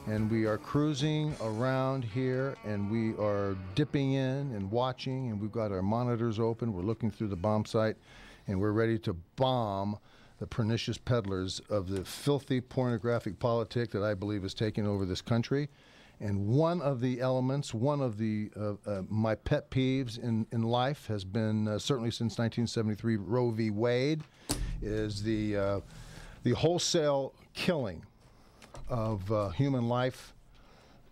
and we are cruising around here, and we are dipping in and watching, and we've got our monitors open. We're looking through the bomb sight, and we're ready to bomb the pernicious peddlers of the filthy pornographic politic that I believe is taking over this country. And one of the elements, one of the my pet peeves in life has been, certainly since 1973, Roe v. Wade, is the wholesale killing of human life.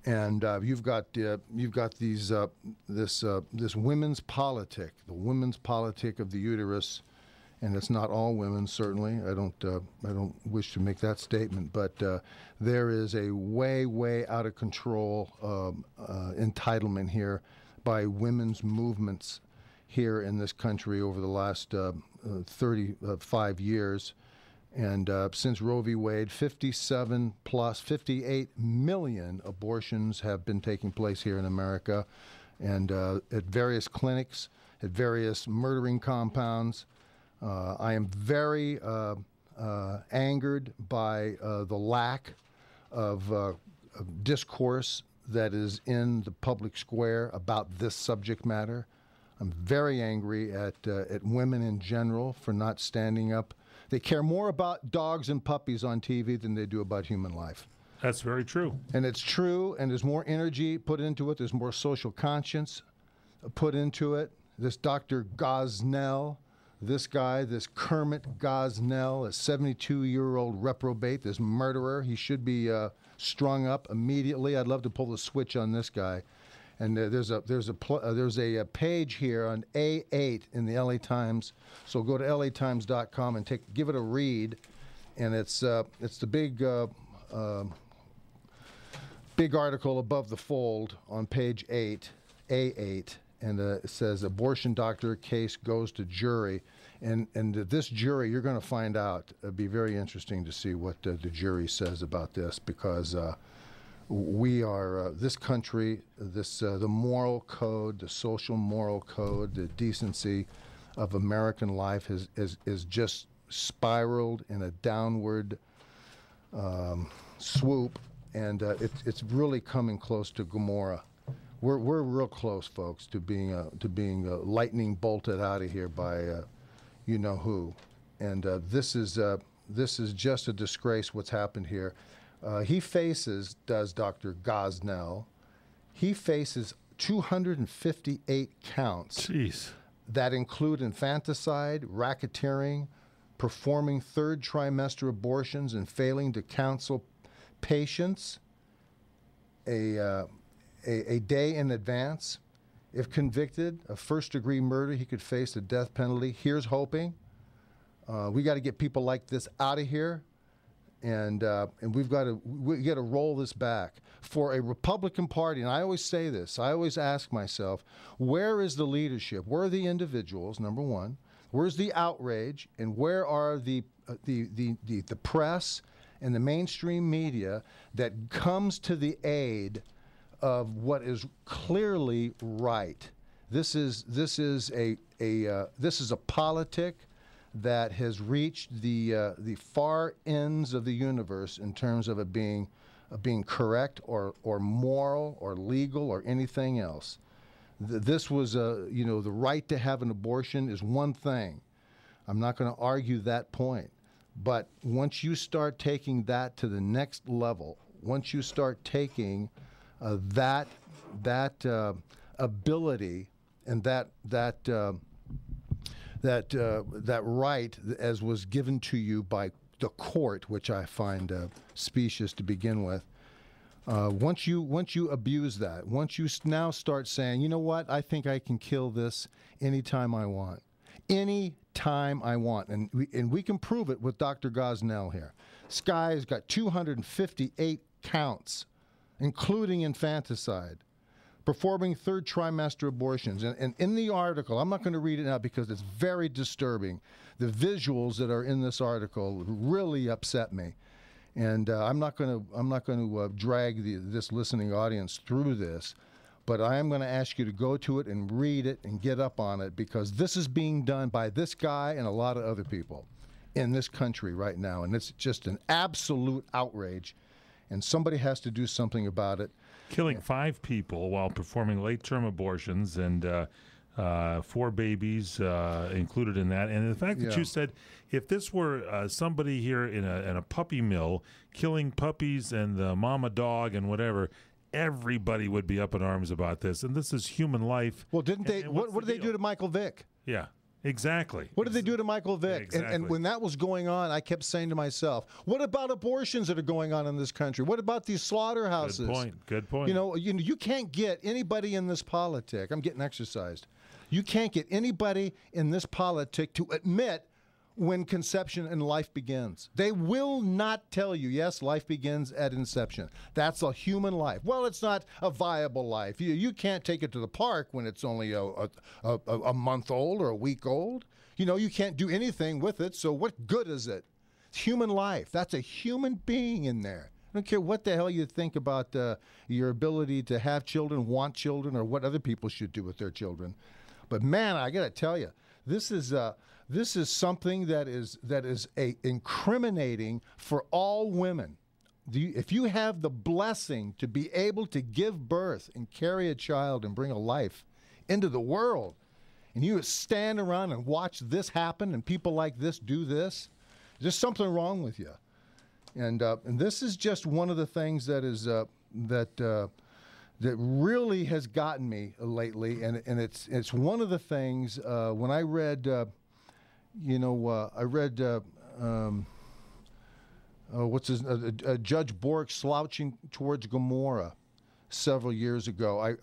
And you've got these this women's politic, the women's politic of the uterus. And it's not all women, certainly. I don't wish to make that statement, but there is a way out of control entitlement here by women's movements here in this country over the last 35 years. And since Roe v. Wade, 58 million abortions have been taking place here in America, and at various clinics, at various murdering compounds. I am very angered by the lack of discourse that is in the public square about this subject matter. I'm very angry at women in general for not standing up. They care more about dogs and puppies on TV than they do about human life. That's very true. And it's true, and there's more energy put into it. There's more social conscience put into it. This Dr. Gosnell, this guy, this Kermit Gosnell, a 72-year-old reprobate, this murderer, he should be strung up immediately. I'd love to pull the switch on this guy. And there's a page here on A8 in the LA Times. So go to latimes.com and give it a read. And it's the big article above the fold on page 8, A8. And it says abortion doctor case goes to jury, and this jury, you're going to find out. It'd be very interesting to see what the jury says about this, because we are this country, the moral code, the social moral code, the decency of American life is just spiraled in a downward swoop, and it's really coming close to Gomorrah. We're real close, folks, to being lightning bolted out of here by you know who, and this is just a disgrace. What's happened here? He faces, does Dr. Gosnell? He faces 258 counts. Jeez. That include infanticide, racketeering, performing third trimester abortions, and failing to counsel patients a day in advance. If convicted of first-degree murder, he could face the death penalty. Here's hoping. We got to get people like this out of here, and we got to roll this back for a Republican Party. And I always say this. I always ask myself, where is the leadership? Where are the individuals? Number one, where's the outrage, and where are the press and the mainstream media that comes to the aid of what is clearly right? This is a politic that has reached the far ends of the universe in terms of it being correct or moral or legal or anything else. This was the right to have an abortion is one thing. I'm not going to argue that point, but once you start taking that to the next level, once you start taking that ability and that right as was given to you by the court, which I find specious to begin with. Once you abuse that, once you now start saying, you know what, I think I can kill this anytime I want, and we can prove it with Dr. Gosnell here. This guy has got 258 counts, including infanticide, performing third trimester abortions. And in the article, I'm not going to read it now because it's very disturbing. The visuals that are in this article really upset me. And I'm not going to drag this listening audience through this, but I am going to ask you to go to it and read it and get up on it, because this is being done by this guy and a lot of other people in this country right now, and it's just an absolute outrage. and somebody has to do something about it. Killing 5 people while performing late-term abortions and 4 babies included in that. And the fact that you said if this were somebody here in a puppy mill killing puppies and the mama dog and whatever, everybody would be up in arms about this. And this is human life. Well, didn't they? And what did they do to Michael Vick? Yeah. Exactly. What did they do to Michael Vick? Exactly. And when that was going on, I kept saying to myself, what about abortions that are going on in this country? What about these slaughterhouses? Good point. You can't get anybody in this politic. I'm getting exercised. You can't get anybody in this politic to admit when conception and life begins. They will not tell you, yes, life begins at inception. That's a human life. Well, it's not a viable life. You can't take it to the park when it's only a month old or a week old. You can't do anything with it, so what good is it? It's human life. That's a human being in there. I don't care what the hell you think about your ability to have children, want children, or what other people should do with their children. But man, I got to tell you, this is something that is incriminating for all women. If you have the blessing to be able to give birth and carry a child and bring a life into the world, and you stand around and watch this happen and people like this do this, there's something wrong with you. And this is just one of the things that is that really has gotten me lately, and it's one of the things when I read, Judge Bork slouching towards Gomorrah several years ago. I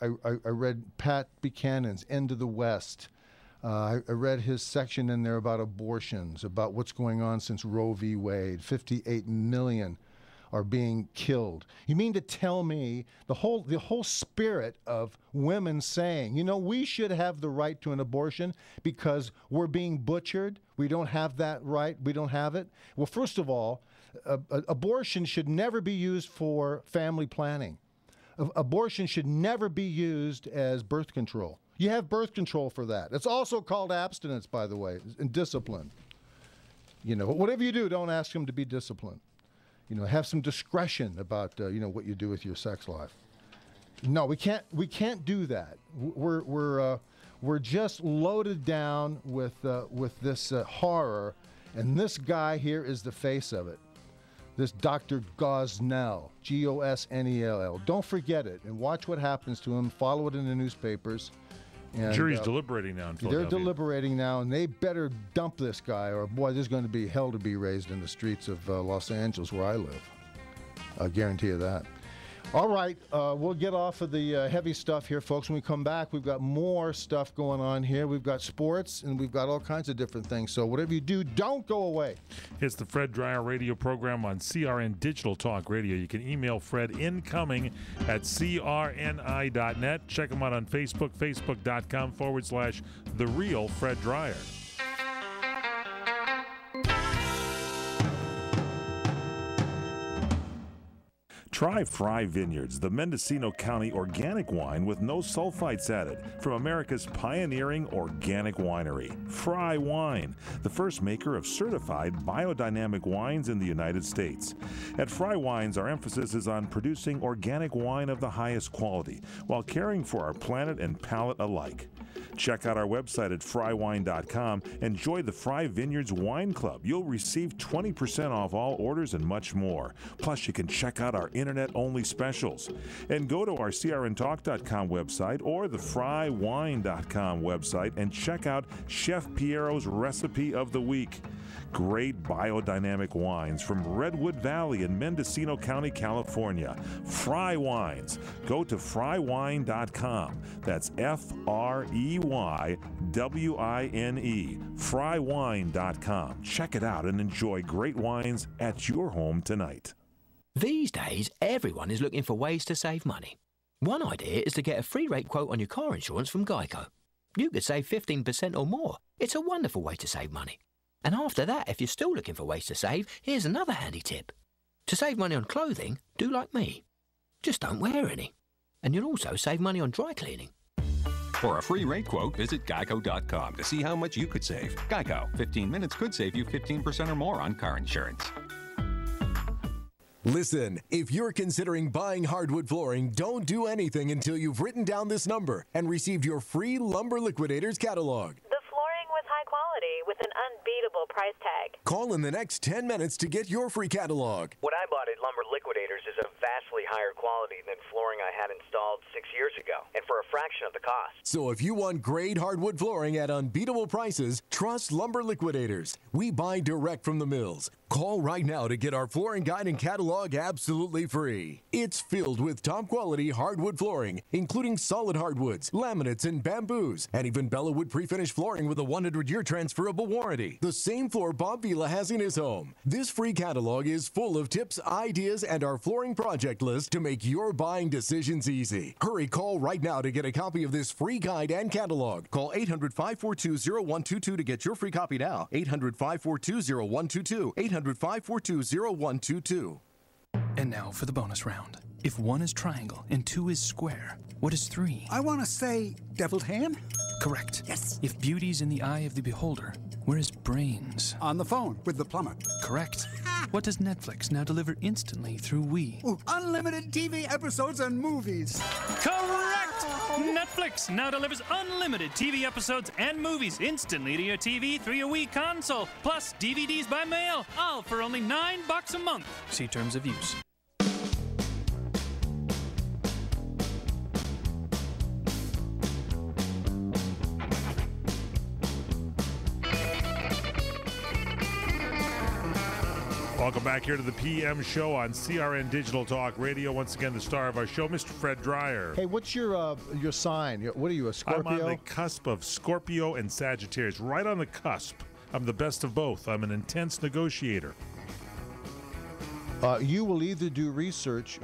read Pat Buchanan's End of the West. I read his section in there about abortions, about what's going on since Roe v. Wade. 58 million are being killed. You mean to tell me the whole spirit of women saying, we should have the right to an abortion because we're being butchered, we don't have that right, we don't have it? Well, first of all, abortion should never be used for family planning. Abortion should never be used as birth control. You have birth control for that. It's also called abstinence, by the way, and discipline. Whatever you do, don't ask them to be disciplined. Have some discretion about what you do with your sex life. No, we can't do that. We're just loaded down with this horror, and this guy here is the face of it. This Dr. Gosnell, Gosnell. Don't forget it, and watch what happens to him. Follow it in the newspapers. And, jury's deliberating now in Philadelphia. They're deliberating now, and they better dump this guy, or boy, there's going to be hell to be raised in the streets of Los Angeles, where I live. I guarantee you that. All right, we'll get off of the heavy stuff here, folks. When we come back, we've got more stuff going on here. We've got sports, and we've got all kinds of different things. So whatever you do, don't go away. It's the Fred Dreyer radio program on CRN Digital Talk Radio. You can email Fred incoming at crni.net. Check him out on Facebook, facebook.com/The Real Fred Dreyer. Try Fry Vineyards, the Mendocino County organic wine with no sulfites added from America's pioneering organic winery, Fry Wine, the first maker of certified biodynamic wines in the United States. At Fry Wines, our emphasis is on producing organic wine of the highest quality while caring for our planet and palate alike. Check out our website at frywine.com and join the Fry Vineyards Wine Club. You'll receive 20% off all orders and much more. Plus, you can check out our internet-only specials. And go to our crntalk.com website or the frywine.com website and check out Chef Piero's Recipe of the Week. Great biodynamic wines from Redwood Valley in Mendocino County, California. Fry Wines. Go to frywine.com. That's FREYWINE. Frywine.com. Check it out and enjoy great wines at your home tonight. These days, everyone is looking for ways to save money. One idea is to get a free rate quote on your car insurance from Geico. You could save 15% or more. It's a wonderful way to save money. And after that, if you're still looking for ways to save, here's another handy tip. To save money on clothing, do like me. Just don't wear any. And you'll also save money on dry cleaning. For a free rate quote, visit geico.com to see how much you could save. Geico. 15 minutes could save you 15% or more on car insurance. Listen, if you're considering buying hardwood flooring, don't do anything until you've written down this number and received your free Lumber Liquidators catalog. The flooring with high quality with an unbeatable price tag. Call in the next 10 minutes to get your free catalog. What I bought at Lumber Liquidators is a vastly higher quality than flooring I had installed 6 years ago, and for a fraction of the cost. So if you want great hardwood flooring at unbeatable prices, trust Lumber Liquidators. We buy direct from the mills. Call right now to get our flooring guide and catalog absolutely free. It's filled with top-quality hardwood flooring, including solid hardwoods, laminates, and bamboos, and even Bellawood pre-finished flooring with a 100-year transferable warranty. The same floor Bob Vila has in his home. This free catalog is full of tips, ideas, and our flooring project list to make your buying decisions easy. Hurry, call right now to get a copy of this free guide and catalog. Call 800-542-0122 to get your free copy now. 800-542-0122. 800-542-0122. And now for the bonus round. If 1 is triangle and 2 is square, what is 3? I want to say deviled ham. Correct. Yes. If beauty's in the eye of the beholder, where is brains? On the phone with the plumber. Correct. What does Netflix now deliver instantly through We? Ooh, unlimited TV episodes and movies. Correct! Netflix now delivers unlimited TV episodes and movies instantly to your TV through your Wii console, plus DVDs by mail, all for only $9 a month. See terms of use. Welcome back here to the PM show on CRN Digital Talk Radio. Once again, the star of our show, Mr. Fred Dreyer. Hey, what's your sign? What are you, a Scorpio? I'm on the cusp of Scorpio and Sagittarius, right on the cusp. I'm the best of both. I'm an intense negotiator. You will either do research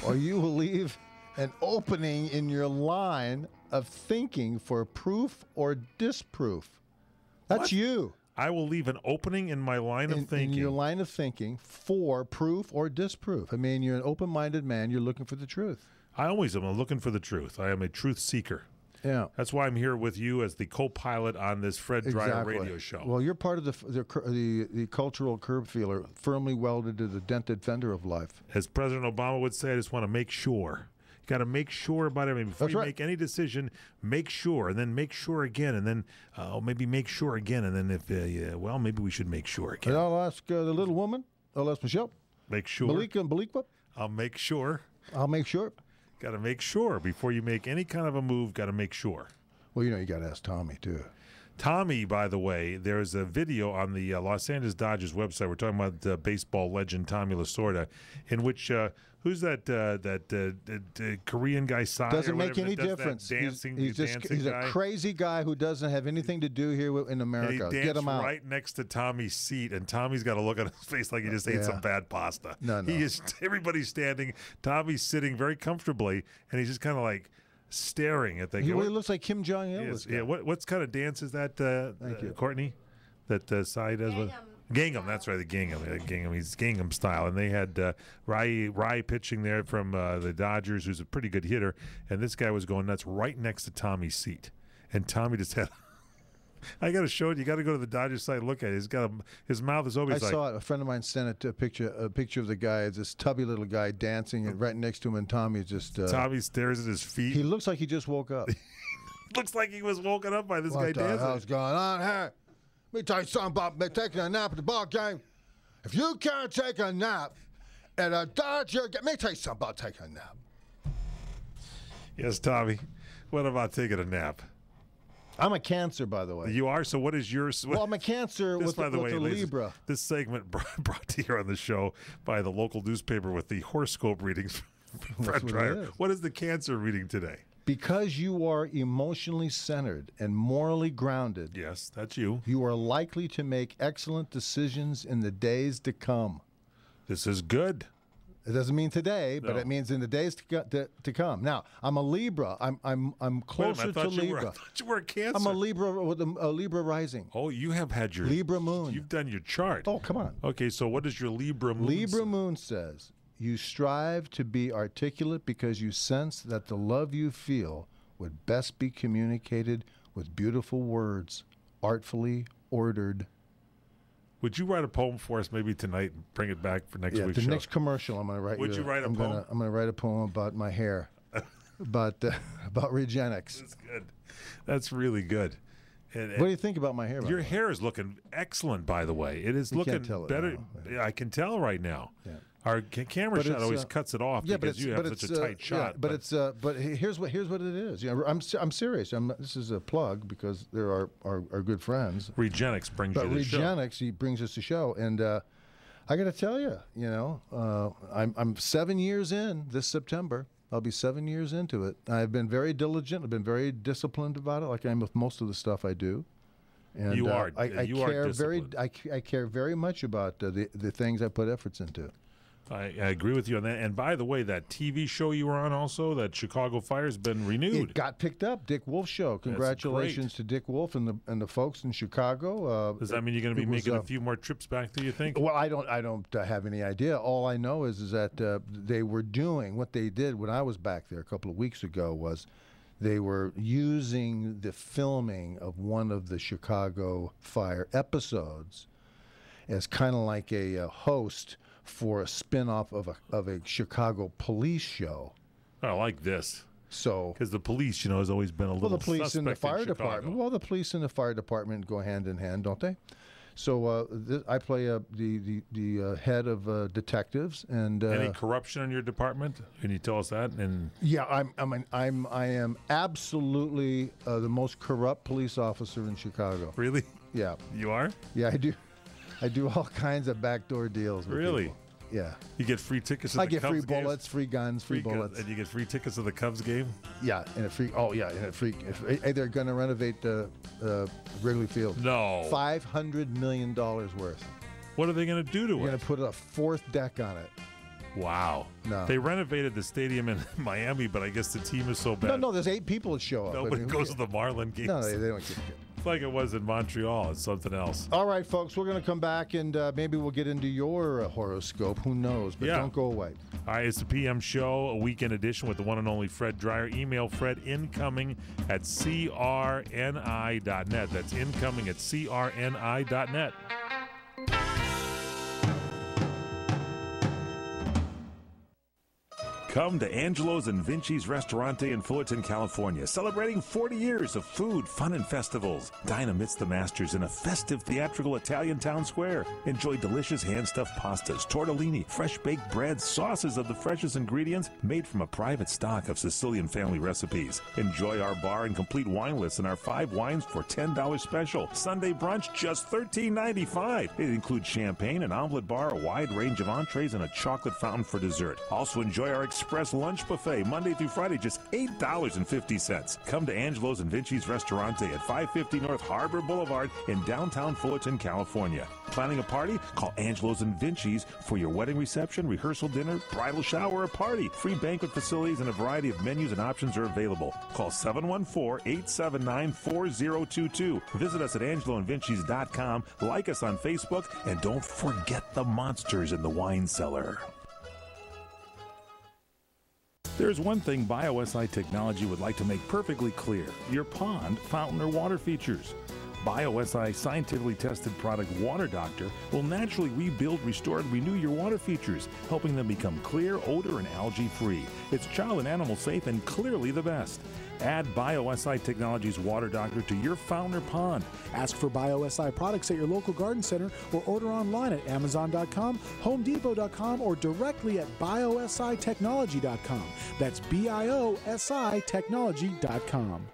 or you will leave an opening in your line of thinking for proof or disproof. That's What? you. I will leave an opening in my line of thinking. In your line of thinking for proof or disproof. I mean, you're an open-minded man. You're looking for the truth. I always am looking for the truth. I am a truth seeker. Yeah. That's why I'm here with you as the co-pilot on this Fred Dreyer radio show. Well, you're part of the cultural curb feeler, firmly welded to the dented fender of life. As President Obama would say, I just want to make sure. You got to make sure about everything. Before That's you right. make any decision, make sure, and then make sure again, and then maybe make sure again, and then maybe we should make sure again. And I'll ask the little woman. I'll ask Michelle. Make sure. Malika and Balikwa. I'll make sure. I'll make sure. Got to make sure before you make any kind of a move. Got to make sure. Well, you got to ask Tommy, too. Tommy, by the way, there's a video on the Los Angeles Dodgers website. We're talking about baseball legend Tommy Lasorda, in which who's that Korean guy? Sai Doesn't or make whatever, any that does that difference. Dancing, He's dancing a guy? crazy guy who doesn't have anything to do here in And America. he Get danced him out. right next to Tommy's seat, and Tommy's got a look on his face like he just ate Yeah. some bad pasta. No. He is. Everybody's standing. Tommy's sitting very comfortably, and he's just kind of like staring at the. He really looks like Kim Jong-il. Yes, this guy. yeah. What kind of dance is that, Thank you. Courtney? That Sai does with Gingham. That's right, the Gingham. Gingham. He's Gingham style, and they had Rai pitching there from the Dodgers, who's a pretty good hitter, and this guy was going nuts right next to Tommy's seat, and Tommy just had. I got to show it. You got to go to the Dodgers site and look at it. He's got his mouth is always I like. saw it. A friend of mine sent a picture of the guy, this tubby little guy dancing, and right next to him, and Tommy just. Tommy stares at his feet. He looks like he just woke up. Looks like he was woken up by this guy What the dancing. hell's going on here? Let me tell you something about me taking a nap at the ball game. If you can't take a nap at a Dodger game, let me tell you something about taking a nap. Yes, Tommy. What about taking a nap? I'm a Cancer, by the way. You are. So what is yours? Well, I'm a Cancer This, with by the way, a ladies, Libra. This segment brought to you on the show by the local newspaper with the horoscope readings. Fred what it Dreyer. is. What is the Cancer reading today? Because you are emotionally centered and morally grounded, Yes, that's you. you are likely to make excellent decisions in the days to come. This is good. It doesn't mean today, but No. it means in the days to come. Now, I'm a Libra. I'm Wait a minute, closer I thought to you Libra. were. I thought you were a Cancer. I'm a Libra with a Libra rising. Oh, you have had your Libra moon. You've done your chart. Oh, come on. Okay, so what does your Libra moon? Libra say? moon says you strive to be articulate because you sense that the love you feel would best be communicated with beautiful words, artfully ordered Would you write a poem for us maybe tonight and bring it back for next week's the show? next commercial, I'm going to write. Would you write a poem? I'm going to write a poem about my hair, about Regenix. That's good. That's really good. What do you think about my hair? Your hair is looking excellent, by the way. It is looking better. I can tell right now. Yeah. Our camera shot always cuts it off because you have such a tight shot. Yeah, but here's what it is. You know, I'm serious. This is a plug because they're our good friends. Regenix brings you the show. Regenix, he brings us the show, and I got to tell you, I'm 7 years in this September. I'll be 7 years into it. I've been very diligent. I've been very disciplined about it, like I am with most of the stuff I do. And you are. I care very much about the things I put efforts into. I agree with you on that. And by the way, that TV show you were on also, that Chicago Fire, has been renewed. It got picked up. Dick Wolf Show. Congratulations to Dick Wolf and the folks in Chicago. Does that mean you're going to be making a few more trips back there, you think? Well, I don't have any idea. All I know is that they were doing what they did when I was back there a couple of weeks ago was they were using the filming of one of the Chicago Fire episodes as kind of like a host for a spin-off of a Chicago police show. I like this. So, because the police, has always been a little the police and the fire in department. Well, the police and the fire department go hand in hand, don't they? So I play the head of detectives. And any corruption in your department? Can you tell us that? And yeah, I am absolutely the most corrupt police officer in Chicago. Really? Yeah. You are? Yeah, I do. I do all kinds of backdoor deals with really? People. Yeah. You get free tickets to the Cubs I get free games? bullets, free guns, free bullets. And you get free tickets to the Cubs game? Yeah, and a free. Oh yeah, and a free. They're going to renovate Wrigley Field. No. $500 million worth. What are they going to do to it? They're going to put a fourth deck on it. Wow. No. They renovated the stadium in Miami, but I guess the team is so bad. No, there's 8 people that show up. Nobody goes to the Marlin games. No, they don't get it. It's like it was in Montreal. It's something else. All right, folks, we're going to come back and maybe we'll get into your horoscope. Who knows? But don't go away. All right, it's the PM show, a weekend edition with the one and only Fred Dreyer. Email Fred incoming at crni.net. That's incoming at crni.net. Come to Angelo's and Vinci's Restaurante in Fullerton, California, celebrating 40 years of food, fun, and festivals. Dine amidst the masters in a festive theatrical Italian town square. Enjoy delicious hand-stuffed pastas, tortellini, fresh-baked breads, sauces of the freshest ingredients made from a private stock of Sicilian family recipes. Enjoy our bar and complete wine list and our 5 wines for $10 special. Sunday brunch, just $13.95. It includes champagne, an omelet bar, a wide range of entrees, and a chocolate fountain for dessert. Also enjoy our Express lunch buffet Monday through Friday, just $8.50. Come to Angelo's and Vinci's Restaurante at 550 North Harbor Boulevard in downtown Fullerton, California. Planning a party? Call Angelo's and Vinci's for your wedding reception, rehearsal dinner, bridal shower, or party. Free banquet facilities and a variety of menus and options are available. Call 714-879-4022. Visit us at angeloandvinci's.com, like us on Facebook, and don't forget the monsters in the wine cellar. There's one thing BioSI Technology would like to make perfectly clear: your pond, fountain, or water features. BioSI scientifically tested product Water Doctor will naturally rebuild, restore, and renew your water features, helping them become clear, odor, and algae-free. It's child and animal safe and clearly the best. Add BioSI Technology's Water Doctor to your fountain or pond. Ask for BioSI products at your local garden center or order online at Amazon.com, HomeDepot.com, or directly at BioSITechnology.com. That's BIOSITechnology.com.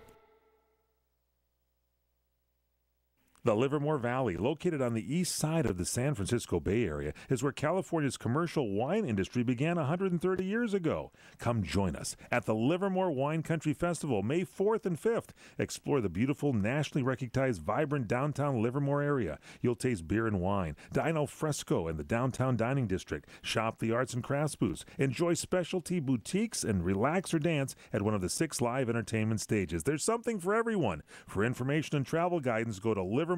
The Livermore Valley, located on the east side of the San Francisco Bay Area, is where California's commercial wine industry began 130 years ago. Come join us at the Livermore Wine Country Festival, May 4th and 5th. Explore the beautiful, nationally recognized, vibrant downtown Livermore area. You'll taste beer and wine, dine al fresco in the downtown dining district, shop the arts and crafts booths, enjoy specialty boutiques, and relax or dance at one of the 6 live entertainment stages. There's something for everyone. For information and travel guidance, go to livermoredowntown.com.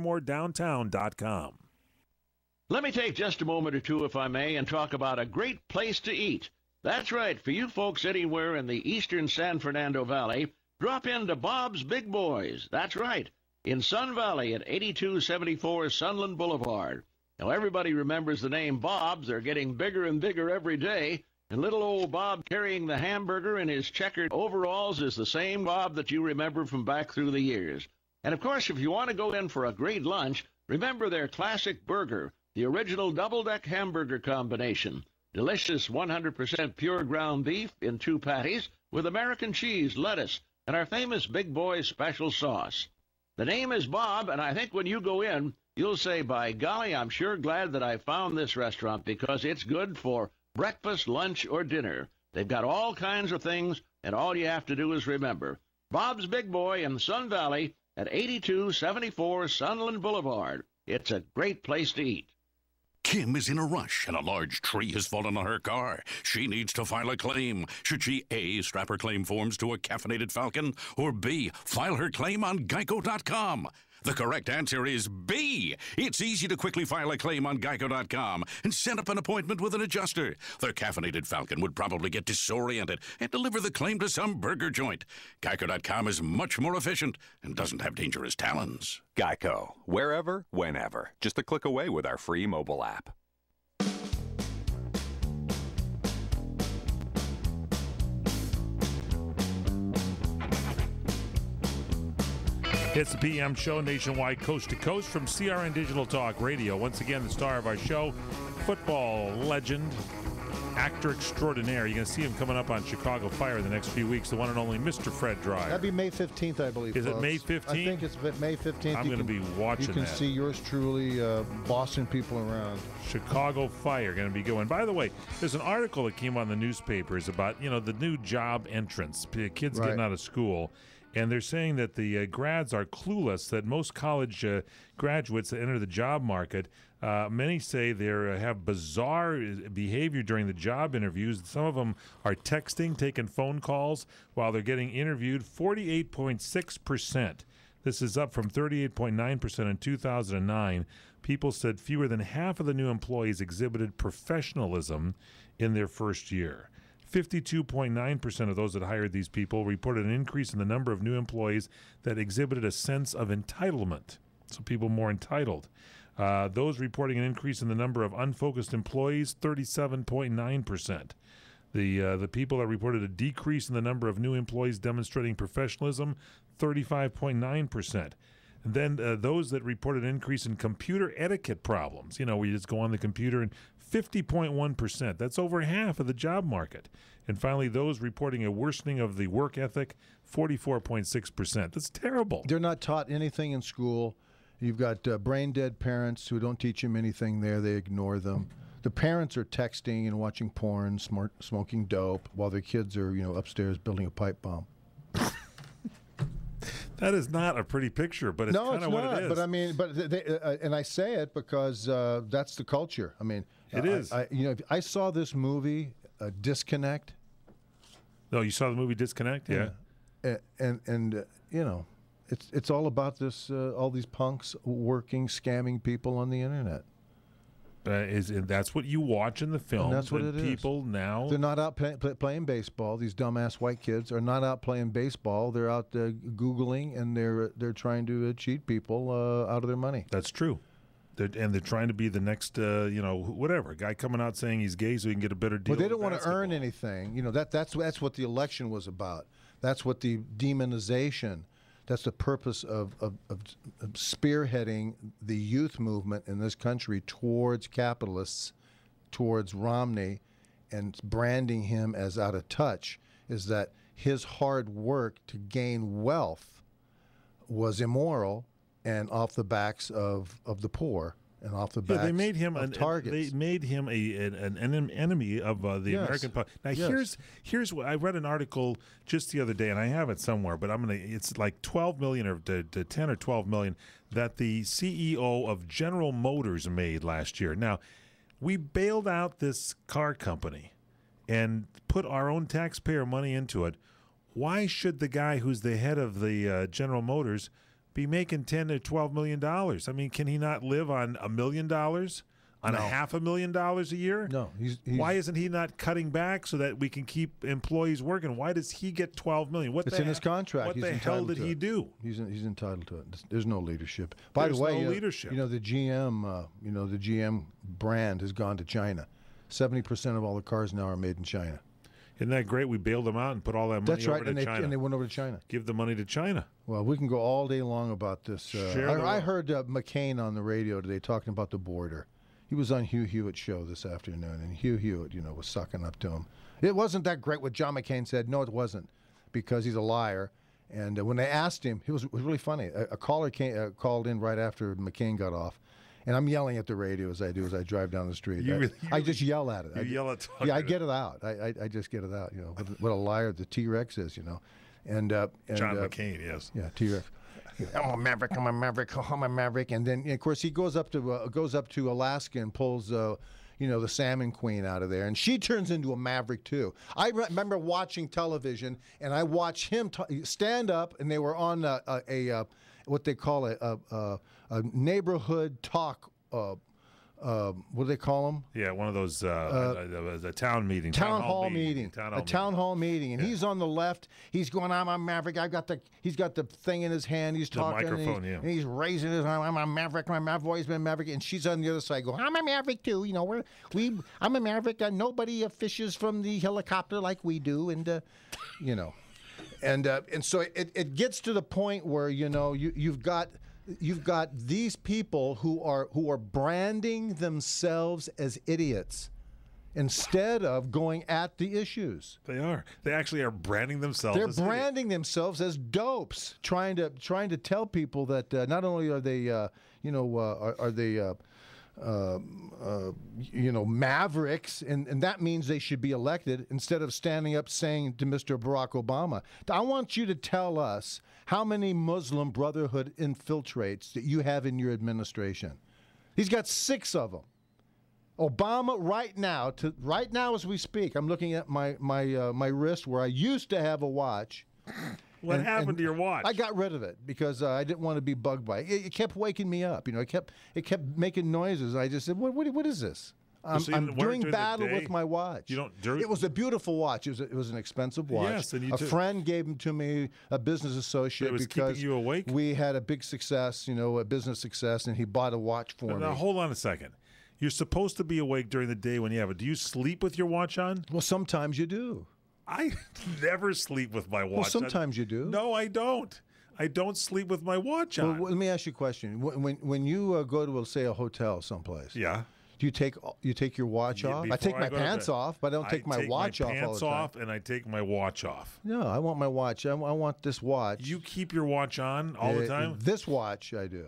Let me take just a moment or two, if I may, and talk about a great place to eat. That's right, for you folks anywhere in the eastern San Fernando Valley, drop into Bob's Big Boys. That's right, in Sun Valley at 8274 Sunland Boulevard. Now, everybody remembers the name Bob's. They're getting bigger and bigger every day. And little old Bob carrying the hamburger in his checkered overalls is the same Bob that you remember from back through the years. And, of course, if you want to go in for a great lunch, remember their classic burger, the original double-deck hamburger combination. Delicious 100% pure ground beef in 2 patties with American cheese, lettuce, and our famous Big Boy's special sauce. The name is Bob, and I think when you go in, you'll say, by golly, I'm sure glad that I found this restaurant because it's good for breakfast, lunch, or dinner. They've got all kinds of things, and all you have to do is remember. Bob's Big Boy in Sun Valley at 8274 Sunland Boulevard. It's a great place to eat. Kim is in a rush and a large tree has fallen on her car. She needs to file a claim. Should she A, strap her claim forms to a caffeinated Falcon, or B, file her claim on Geico.com? The correct answer is B. It's easy to quickly file a claim on Geico.com and set up an appointment with an adjuster. Their caffeinated Falcon would probably get disoriented and deliver the claim to some burger joint. Geico.com is much more efficient and doesn't have dangerous talons. Geico. Wherever, whenever. Just a click away with our free mobile app. It's the PM show nationwide, coast to coast from CRN Digital Talk Radio. Once again, the star of our show, football legend, actor extraordinaire. You're going to see him coming up on Chicago Fire in the next few weeks, the one and only Mr. Fred Dryer. That'd be May 15th, I believe. Is it May 15th? I think it's May 15th. I'm going to be watching that. You can see yours truly bossing people around. Chicago Fire going to be going. By the way, there's an article that came on the newspapers about, the new job entrance, kids getting out of school. And they're saying that the grads are clueless, that most college graduates that enter the job market, many say they have bizarre behavior during the job interviews. Some of them are texting, taking phone calls while they're getting interviewed. 48.6%. This is up from 38.9% in 2009. People said fewer than half of the new employees exhibited professionalism in their first year. 52.9% of those that hired these people reported an increase in the number of new employees that exhibited a sense of entitlement. So people more entitled. Those reporting an increase in the number of unfocused employees, 37.9%. The people that reported a decrease in the number of new employees demonstrating professionalism, 35.9%. And then those that reported an increase in computer etiquette problems, where you just go on the computer, and 50.1%. That's over half of the job market. And finally, those reporting a worsening of the work ethic, 44.6%. That's terrible. They're not taught anything in school. You've got brain-dead parents who don't teach them anything there. They ignore them. The parents are texting and watching porn, smoking dope, while their kids are, upstairs building a pipe bomb. That is not a pretty picture, but it's kind of what it is. But I mean, and I say it because that's the culture. I mean, it is. I saw this movie, Disconnect. No, you saw the movie Disconnect, yeah. And it's all about this. All these punks working, scamming people on the internet. That's what you watch in the film. And that's what it is. People now, they're not out playing baseball. These dumbass white kids are not out playing baseball. They're out Googling, and they're trying to cheat people out of their money. That's true. They're trying to be the next, whatever guy coming out saying he's gay so he can get a better deal. Well, they don't want to earn anything. That's what the election was about. That's what the demonization. That's the purpose of spearheading the youth movement in this country towards capitalists, towards Romney, and branding him as out of touch, is that his hard work to gain wealth was immoral and off the backs of the poor and off the backs they made him of targets. They made him an enemy of the American public. Now, here's what I read an article just the other day, and I have it somewhere, but it's like 12 million or to 10 or 12 million that the CEO of General Motors made last year. Now, we bailed out this car company and put our own taxpayer money into it. Why should the guy who's the head of the General Motors be making $10 to $12 million? I mean, can he not live on $1 million on No. a $500,000 a year? No. He's Why isn't he not cutting back so that we can keep employees working? Why does he get $12 million? It's in his contract. What He's the hell entitled did to he it. do? He's entitled to it. There's no leadership. By There's the way, no leadership. You know, the GM, the GM brand has gone to China. 70% of all the cars now are made in China. Isn't that great? We bailed them out and put all that money That's right, over and to China. and they went over to China. Give the money to China. Well, we can go all day long about this. Share the I wealth. heard McCain on the radio today talking about the border. He was on Hugh Hewitt's show this afternoon, and Hugh Hewitt, was sucking up to him. It wasn't that great what John McCain said. No, it wasn't, because he's a liar. And when they asked him, it was really funny. A caller called in right after McCain got off. And I'm yelling at the radio as I drive down the street. I just yell at it. You yell at Tucker. Yeah, I get it out. I just get it out. What a liar the T-Rex is. And John McCain, yes. Yeah, T-Rex. I'm a maverick. I'm a maverick. I'm a maverick. And then of course he goes up to Alaska and pulls the Salmon Queen out of there, and she turns into a maverick too. I remember watching television, and I watched him stand up, and they were on what they call a neighborhood talk. What do they call them? Yeah, one of those a town meeting. Town hall meeting. Town hall meeting. And he's on the left. He's going, I'm a maverick. He's got the thing in his hand. He's talking. Microphone, and he's raising his arm. I'm a maverick. I've always been a maverick. And she's on the other side going, I'm a maverick too. I'm a maverick. Nobody fishes from the helicopter like we do. And, And so it gets to the point where, you've got these people who are branding themselves as idiots instead of going at the issues. They are. They actually are branding themselves. They're branding themselves as dopes, trying to tell people that not only are they, mavericks, and that means they should be elected, instead of standing up saying to Mr. Barack Obama, I want you to tell us how many Muslim Brotherhood infiltrates that you have in your administration. He's got 6 of them. Obama right now as we speak, I'm looking at my wrist where I used to have a watch. What happened to your watch? I got rid of it because I didn't want to be bugged by it. It kept waking me up. It kept making noises. I just said, "What is this?" I'm doing battle with my watch. It was a beautiful watch. It was an expensive watch. Yes, and a friend gave them to me, a business associate, it was because keeping you awake? We had a big success, a business success, and he bought a watch for me. Now hold on a second. You're supposed to be awake during the day when you have it. Do you sleep with your watch on? Well, sometimes you do. I never sleep with my watch. Well, sometimes you do. No, I don't. I don't sleep with my watch on. Well, let me ask you a question. When you go to, say, a hotel someplace, yeah, do you take your watch off? I take my pants off, but I don't take my watch off all the time. I take my pants off and I take my watch off. No, I want my watch. I want this watch. You keep your watch on all the time? This watch, I do.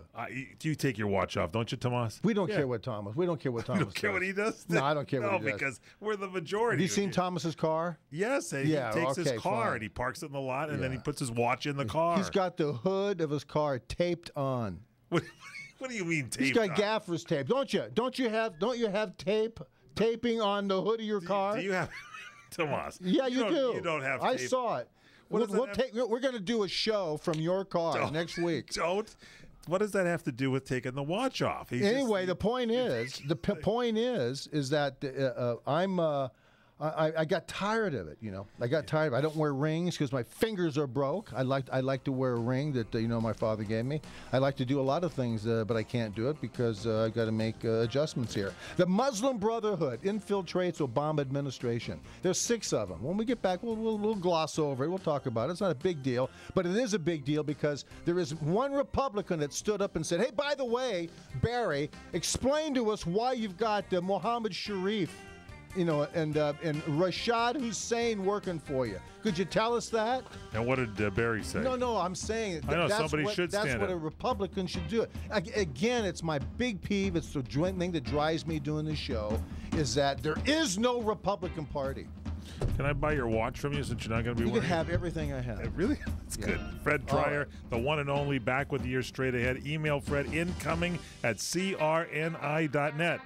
Do you take your watch off, don't you, Tomas? We don't care what Thomas. We don't care what Thomas. You don't care what he does? No, I don't care what he does. No, because we're the majority. Have you seen Thomas's car? Yes. He takes his car and he parks it in the lot, and then he puts his watch in the car. He's got the hood of his car taped on. What do you mean taped? He's got gaffer's tape, don't you? Don't you have taping on the hood of your car? Do you have, Tomas? Yeah, you do. You don't have. I tape. saw it. We're going to do a show from your car next week. What does that have to do with taking the watch off? The point is that I got tired of it. I got tired. I don't wear rings because my fingers are broke. I like to wear a ring that my father gave me. I like to do a lot of things, but I can't do it because I got to make adjustments here. The Muslim Brotherhood infiltrates Obama administration. There's 6 of them. When we get back, we'll gloss over it. We'll talk about it. It's not a big deal, but it is a big deal because there is one Republican that stood up and said, "Hey, by the way, Barry, explain to us why you've got Mohammed Sharif." And Rashad Hussein working for you. Could you tell us that? And what did Barry say? No, I'm saying that's what a Republican should do. Again, it's my big peeve. It's the joint thing that drives me doing this show, is that there is no Republican Party. Can I buy your watch from you since you're not going to be wearing it? You can have everything I have. Really? That's good. Fred Dreyer, the one and only, back with the year straight ahead. Email Fred incoming at crni.net.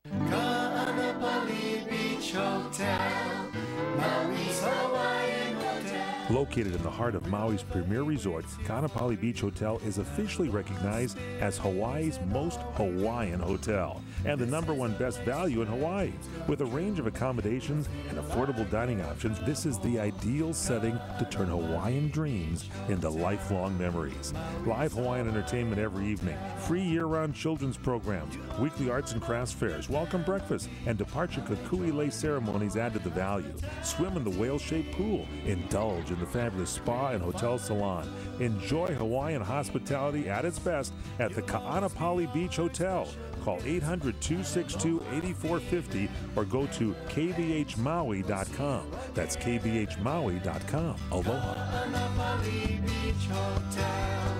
Kaanapali Beach Hotel, Maui's Hawaiian Hotel. Located in the heart of Maui's premier resort, Kaanapali Beach Hotel is officially recognized as Hawaii's most Hawaiian hotel and the #1 best value in Hawaii. With a range of accommodations and affordable dining options, this is the ideal setting to turn Hawaiian dreams into lifelong memories. Live Hawaiian entertainment every evening, free year-round children's programs, weekly arts and crafts fairs, welcome breakfast, and departure kukui lei ceremonies add to the value. Swim in the whale-shaped pool, indulge in the fabulous spa and hotel salon. Enjoy Hawaiian hospitality at its best at the Kaanapali Beach Hotel. Call 800-262-8450 or go to kbhmaui.com. That's kbhmaui.com. Aloha. Kaanapali Beach Hotel,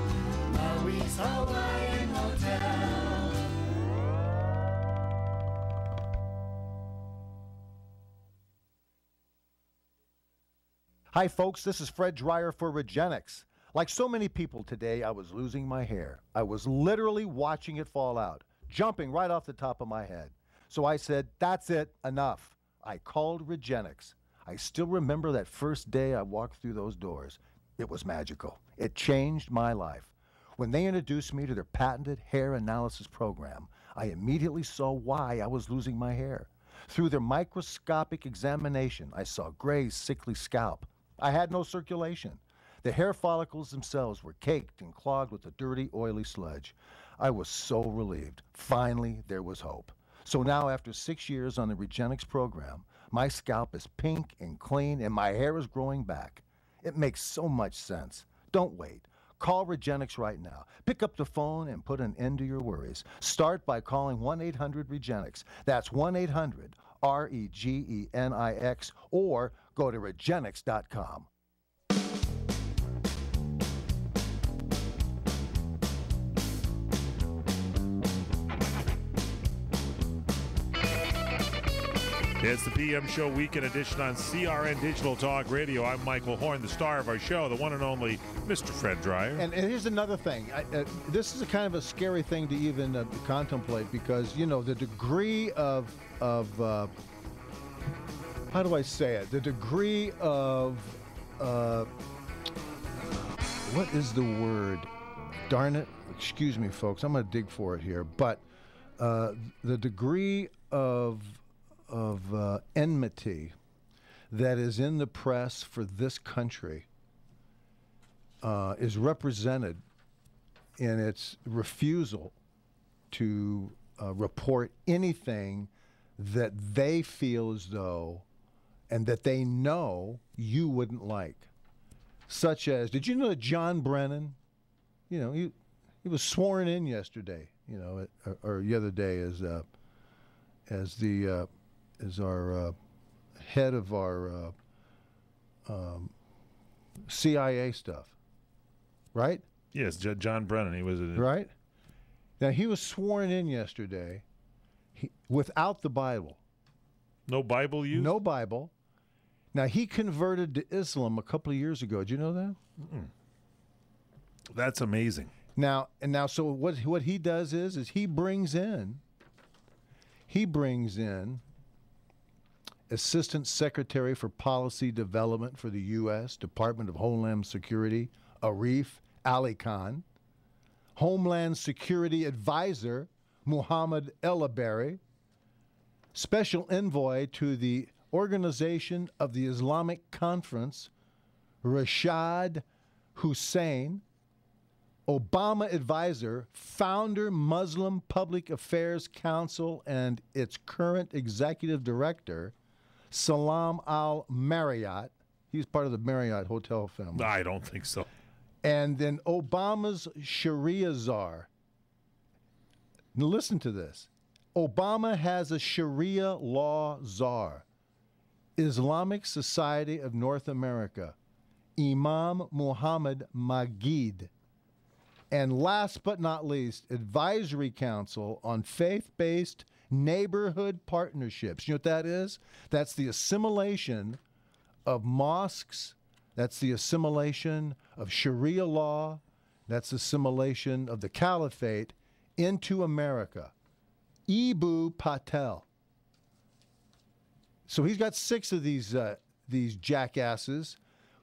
Maui's Hawaiian Hotel. Hi, folks. This is Fred Dreyer for Regenix. Like so many people today, I was losing my hair. I was literally watching it fall out, jumping right off the top of my head. So I said, that's it, enough. I called Regenix. I still remember that first day I walked through those doors. It was magical. It changed my life. When they introduced me to their patented hair analysis program, I immediately saw why I was losing my hair. Through their microscopic examination, I saw gray, sickly scalp. I had no circulation. The hair follicles themselves were caked and clogged with a dirty, oily sludge. I was so relieved. Finally, there was hope. So now, after 6 years on the Regenix program, my scalp is pink and clean, and my hair is growing back. It makes so much sense. Don't wait. Call Regenix right now. Pick up the phone and put an end to your worries. Start by calling 1-800-REGENIX. That's 1-800-REGENIX, or go to Regenix.com. It's the PM Show Weekend Edition on CRN Digital Talk Radio. I'm Michael Horn, the star of our show, the one and only Mr. Fred Dreyer. And here's another thing. This is a kind of a scary thing to even contemplate because, you know, the degree of how do I say it? The degree of, what is the word? Darn it. Excuse me, folks. I'm going to dig for it here. But the degree of enmity that is in the press for this country is represented in its refusal to report anything that they feel as though and that they know you wouldn't like. Such as, did you know that John Brennan, you know, he was sworn in yesterday, you know, or the other day as our head of our CIA stuff, right? Yes, John Brennan. He was right. Now he was sworn in yesterday, without the Bible. No Bible used? No Bible. Now he converted to Islam a couple of years ago. Did you know that? That's amazing. Now, so what he does is he brings in Assistant Secretary for Policy Development for the U.S. Department of Homeland Security, Arif Ali Khan, Homeland Security Advisor, Muhammad El-Abari, Special Envoy to the Organization of the Islamic Conference, Rashad Hussain, Obama Advisor, Founder Muslim Public Affairs Council, and its current Executive Director, Salam al-Marriott. He's part of the Marriott hotel family. I don't think so. And then Obama's Sharia czar. Now listen to this. Obama has a Sharia law czar. Islamic Society of North America, Imam Muhammad Magid. And last but not least, Advisory Council on Faith-Based Neighborhood Partnerships. You know what that is? That's the assimilation of mosques. That's the assimilation of Sharia law. That's the assimilation of the caliphate into America. Eboo Patel. So he's got 6 of these jackasses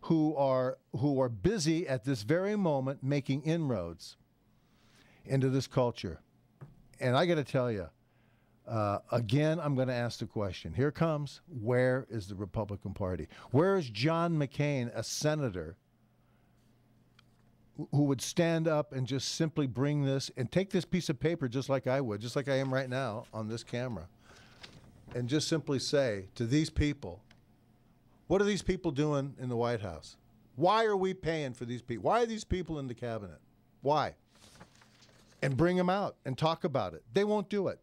who are busy at this very moment making inroads into this culture. And I got to tell you, again, I'm going to ask the question. Here comes, where is the Republican Party? Where is John McCain, a senator, who would stand up and just simply bring this and take this piece of paper just like I would, just like I am right now on this camera, and just simply say to these people, what are these people doing in the White House? Why are we paying for these people? Why are these people in the cabinet? Why? And bring them out and talk about it. They won't do it.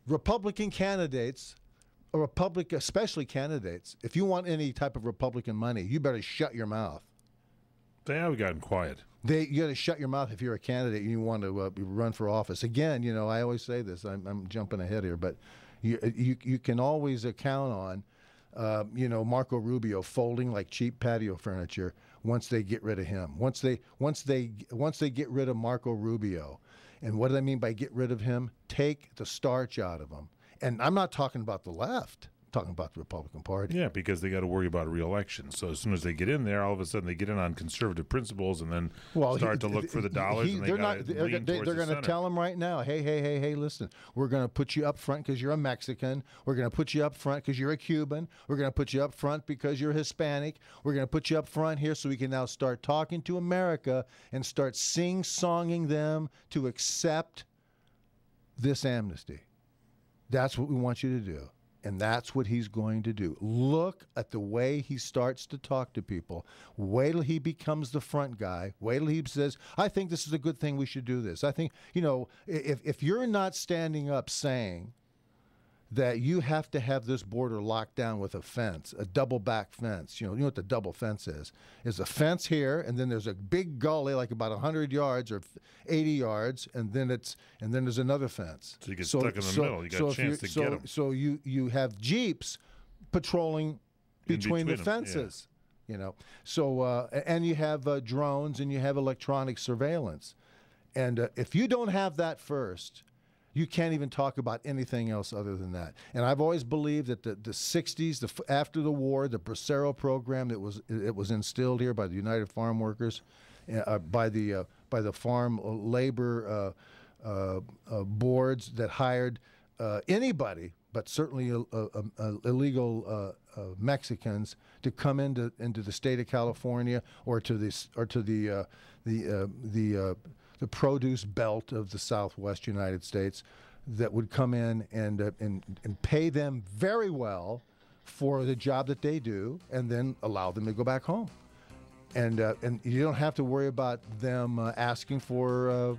Republican candidates, or especially candidates, if you want any type of Republican money, you better shut your mouth. They have gotten quiet. You got to shut your mouth if you're a candidate and you want to run for office. Again, you know, I always say this. I'm jumping ahead here, but you can always count on, you know, Marco Rubio folding like cheap patio furniture once they get rid of him. Once they get rid of Marco Rubio, and what do I mean by get rid of him? Take the starch out of him. And I'm not talking about the left. Talking about the Republican Party. Yeah, because they got to worry about re-election. So as soon as they get in there, all of a sudden they get in on conservative principles and then start to look for the dollars. And they're going to tell him right now, hey, listen, we're going to put you up front because you're a Mexican. We're going to put you up front because you're a Cuban. We're going to put you up front because you're Hispanic. We're going to put you up front here so we can now start talking to America and start sing-songing them to accept this amnesty. That's what we want you to do. And that's what he's going to do. Look at the way he starts to talk to people. Wait till he becomes the front guy. Wait till he says, I think this is a good thing, we should do this. I think, you know, if you're not standing up saying that you have to have this border locked down with a fence, a double back fence. You know what the double fence is? Is a fence here, and then there's a big gully, like about 100 yards or 80 yards, and then there's another fence. So you get stuck in the middle. You got a chance to get them. So you have Jeeps patrolling between the fences. Yeah. You know, so and you have drones and you have electronic surveillance, and if you don't have that first, you can't even talk about anything else other than that. And I've always believed that the 60s, after the war, the Bracero program that was instilled here by the United Farm Workers, by the farm labor boards that hired anybody, but certainly illegal Mexicans, to come into the state of California or to the produce belt of the Southwest United States, that would come in and pay them very well for the job that they do, and then allow them to go back home. And you don't have to worry about them asking for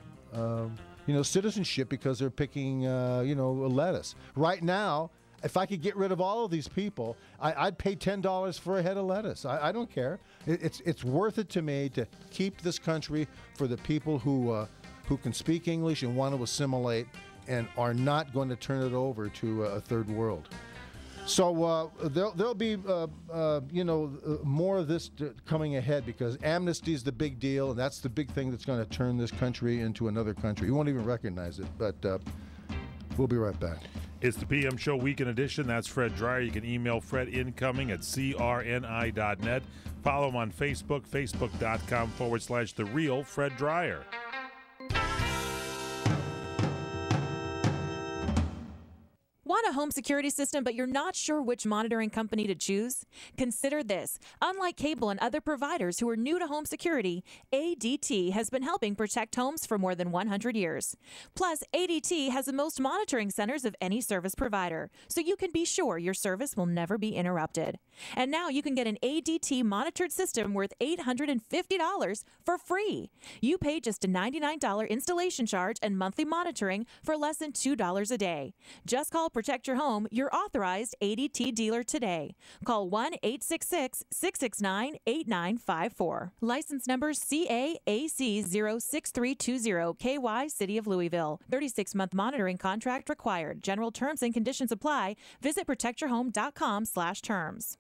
citizenship because they're picking lettuce. Right now, if I could get rid of all of these people, I'd pay $10 for a head of lettuce. I don't care. It's worth it to me to keep this country for the people who can speak English and want to assimilate and are not going to turn it over to a third world. So there'll be more of this coming ahead, because amnesty is the big deal, and that's the big thing that's going to turn this country into another country. You won't even recognize it, but we'll be right back. It's the PM Show Weekend Edition. That's Fred Dreyer. You can email Fred incoming at crni.net. Follow him on Facebook, facebook.com/The Real Fred Dreyer. Want a home security system, but you're not sure which monitoring company to choose? Consider this. Unlike cable and other providers who are new to home security, ADT has been helping protect homes for more than 100 years. Plus, ADT has the most monitoring centers of any service provider, so you can be sure your service will never be interrupted. And now you can get an ADT monitored system worth $850 for free. You pay just a $99 installation charge and monthly monitoring for less than $2 a day. Just call Protect Your Home, your authorized ADT dealer today. Call 1-866-669-8954. License number CAAC06320, KY, City of Louisville. 36-month monitoring contract required. General terms and conditions apply. Visit protectyourhome.com/terms.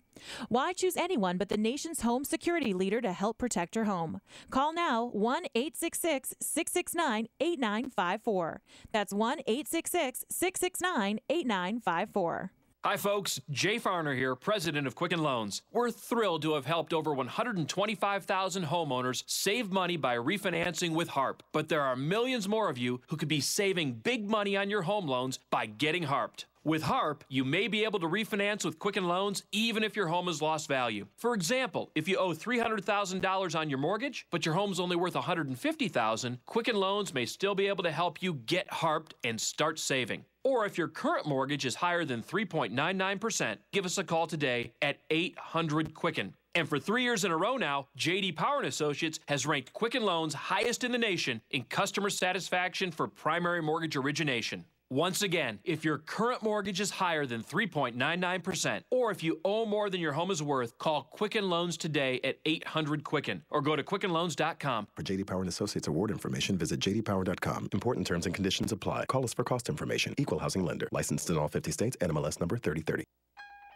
Why choose anyone but the nation's home security leader to help protect your home? Call now 1-866-669-8954. That's 1-866-669-8954. Hi folks, Jay Farner here, president of Quicken Loans. We're thrilled to have helped over 125,000 homeowners save money by refinancing with HARP. But there are millions more of you who could be saving big money on your home loans by getting HARPed. With HARP, you may be able to refinance with Quicken Loans even if your home has lost value. For example, if you owe $300,000 on your mortgage, but your home's only worth $150,000, Quicken Loans may still be able to help you get HARPed and start saving. Or if your current mortgage is higher than 3.99%, give us a call today at 800-QUICKEN. And for 3 years in a row now, J.D. Power & Associates has ranked Quicken Loans highest in the nation in customer satisfaction for primary mortgage origination. Once again, if your current mortgage is higher than 3.99%, or if you owe more than your home is worth, call Quicken Loans today at 800-QUICKEN or go to QuickenLoans.com. For J.D. Power & Associates award information, visit jdpower.com. Important terms and conditions apply. Call us for cost information. Equal housing lender. Licensed in all 50 states. NMLS number 3030.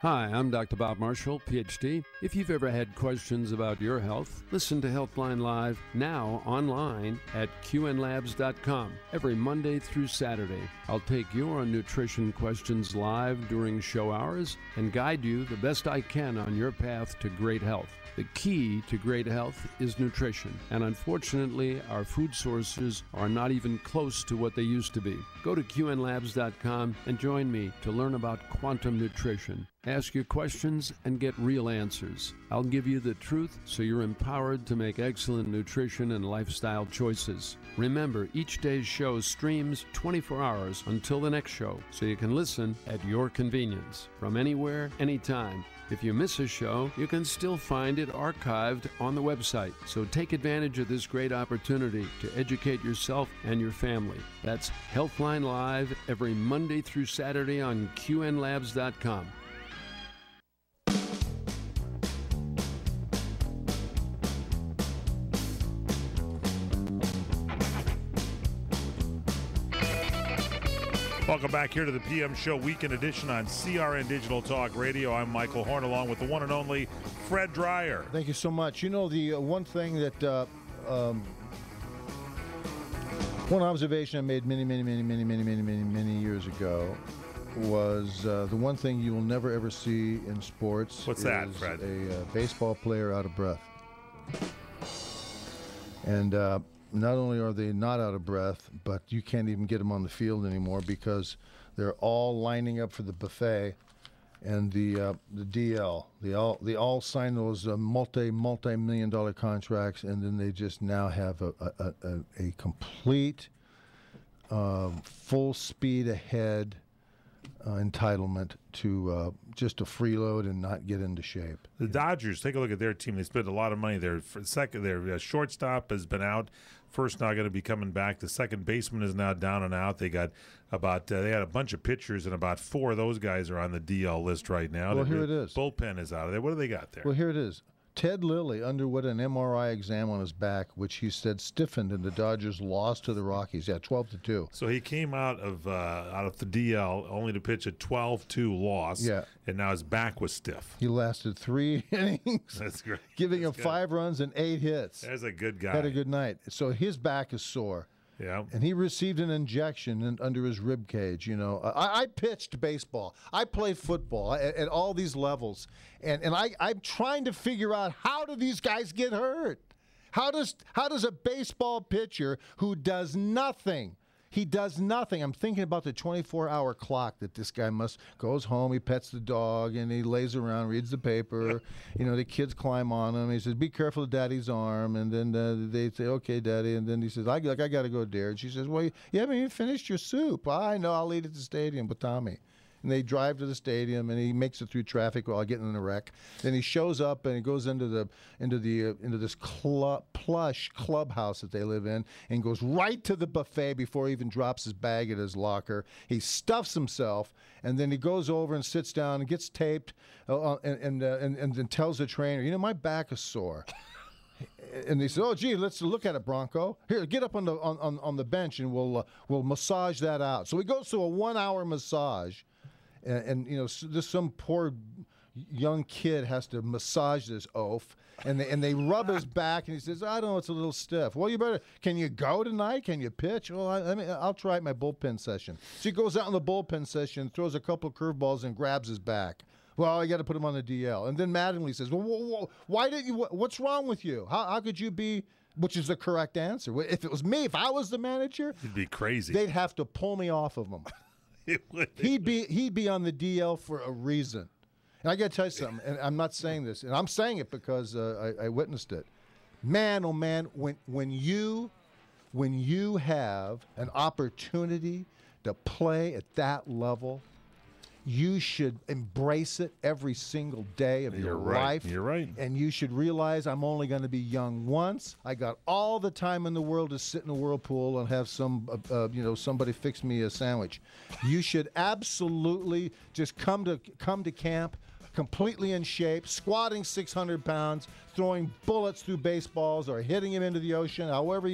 Hi, I'm Dr. Bob Marshall, PhD. If you've ever had questions about your health, listen to Healthline Live now online at qnlabs.com every Monday through Saturday. I'll take your nutrition questions live during show hours and guide you the best I can on your path to great health. The key to great health is nutrition, and unfortunately, our food sources are not even close to what they used to be. Go to qnlabs.com and join me to learn about quantum nutrition. Ask your questions and get real answers. I'll give you the truth so you're empowered to make excellent nutrition and lifestyle choices. Remember, each day's show streams 24 hours until the next show, so you can listen at your convenience, from anywhere, anytime. If you miss a show, you can still find it archived on the website. So take advantage of this great opportunity to educate yourself and your family. That's Healthline Live every Monday through Saturday on qnlabs.com. Welcome back here to the PM Show Weekend Edition on CRN Digital Talk Radio. I'm Michael Horn, along with the one and only Fred Dreyer. Thank you so much. You know, the one thing that one observation I made many years ago was the one thing you will never ever see in sports. What's that, Fred? A baseball player out of breath. And not only are they not out of breath, but you can't even get them on the field anymore because they're all lining up for the buffet and the DL. They all sign those multi-million-dollar contracts, and then they just now have a complete full speed ahead entitlement to just to freeload and not get into shape. The Dodgers, take a look at their team. They spent a lot of money. Their shortstop has been out. First now going to be coming back. The second baseman is now down and out. They got they had a bunch of pitchers, and about 4 of those guys are on the DL list right now. Well, here it is. Bullpen is out of there. What do they got there? Well, here it is. Ted Lilly underwent an MRI exam on his back, which he said stiffened, and the Dodgers lost to the Rockies. Yeah, 12-2. So he came out of the DL only to pitch a 12-2 loss. Yeah. And now his back was stiff. He lasted 3 innings. That's great. Giving up 5 runs and 8 hits. There's a good guy. Had a good night. So his back is sore. Yeah. And he received an injection under his rib cage. You know, I pitched baseball. I played football at all these levels, and I'm trying to figure out, how do these guys get hurt? How does a baseball pitcher who does nothing? He does nothing. I'm thinking about the 24-hour clock that this guy goes home, he pets the dog, and he lays around, reads the paper. You know, the kids climb on him. He says, "Be careful of Daddy's arm." And then they say, "Okay, Daddy." And then he says, I got to go, dear. And she says, "Well, you haven't even finished your soup." "I know, I'll eat at the stadium with Tommy." And they drive to the stadium, and he makes it through traffic while getting in a wreck. Then he shows up, and he goes into this plush clubhouse that they live in, and goes right to the buffet before he even drops his bag at his locker. He stuffs himself, and then he goes over and sits down and gets taped, and then tells the trainer, "You know, my back is sore." And he said, "Oh, gee, let's look at it, Bronco. Here, get up on the bench, and we'll massage that out." So he goes through a 1-hour massage. And you know, there's some poor, young kid has to massage this oaf, and they rub his back, and he says, I don't know, it's a little stiff. Well, you better, can you go tonight? Can you pitch? Well, I'll try it my bullpen session. So he goes out in the bullpen session, throws a couple of curveballs, and grabs his back. Well, I got to put him on the DL. And then Mattingly says, well, why didn't you, what's wrong with you? How could you be, which is the correct answer. If it was me, if I was the manager, it'd be crazy. They'd have to pull me off of him. He'd be on the DL for a reason. And I got to tell you something, and I'm not saying this, and I'm saying it because I witnessed it. Man, oh man, when you have an opportunity to play at that level, you should embrace it every single day of your life. You're right. And you should realize I'm only going to be young once. I got all the time in the world to sit in a whirlpool and have somebody fix me a sandwich. You should absolutely just come to camp completely in shape, squatting 600 pounds, throwing bullets through baseballs or hitting him into the ocean, whatever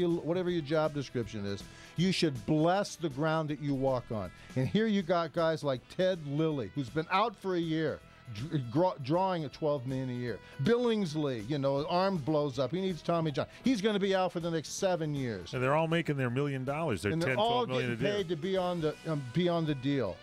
your job description is. You should bless the ground that you walk on. And here you got guys like Ted Lilly, who's been out for a year, drawing at $12 million a year. Billingsley, his arm blows up. He needs Tommy John. He's going to be out for the next 7 years. And they're all making their $1 million. They're and $10, they're all $12 million getting a year. paid to be on the deal.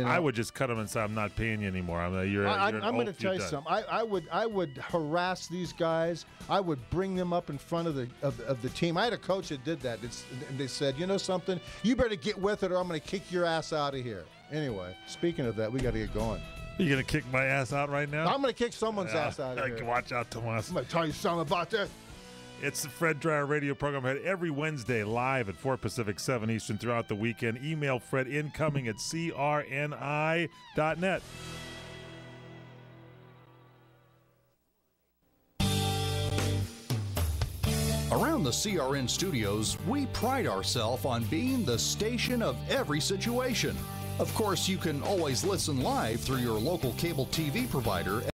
I would just cut them and say, I'm not paying you anymore. I'm going to tell you something. I would harass these guys. I would bring them up in front of the team. I had a coach that did that. And they said, you know something? You better get with it or I'm going to kick your ass out of here. Anyway, speaking of that, we got to get going. Are you going to kick my ass out right now? I'm going to kick someone's ass out of here. Watch out, Tomas. I'm going to tell you something about this. It's the Fred Dreyer radio program heard every Wednesday live at 4 Pacific, 7 Eastern throughout the weekend. Email Fred incoming at crni.net. Around the CRN studios, we pride ourselves on being the station of every situation. Of course, you can always listen live through your local cable TV provider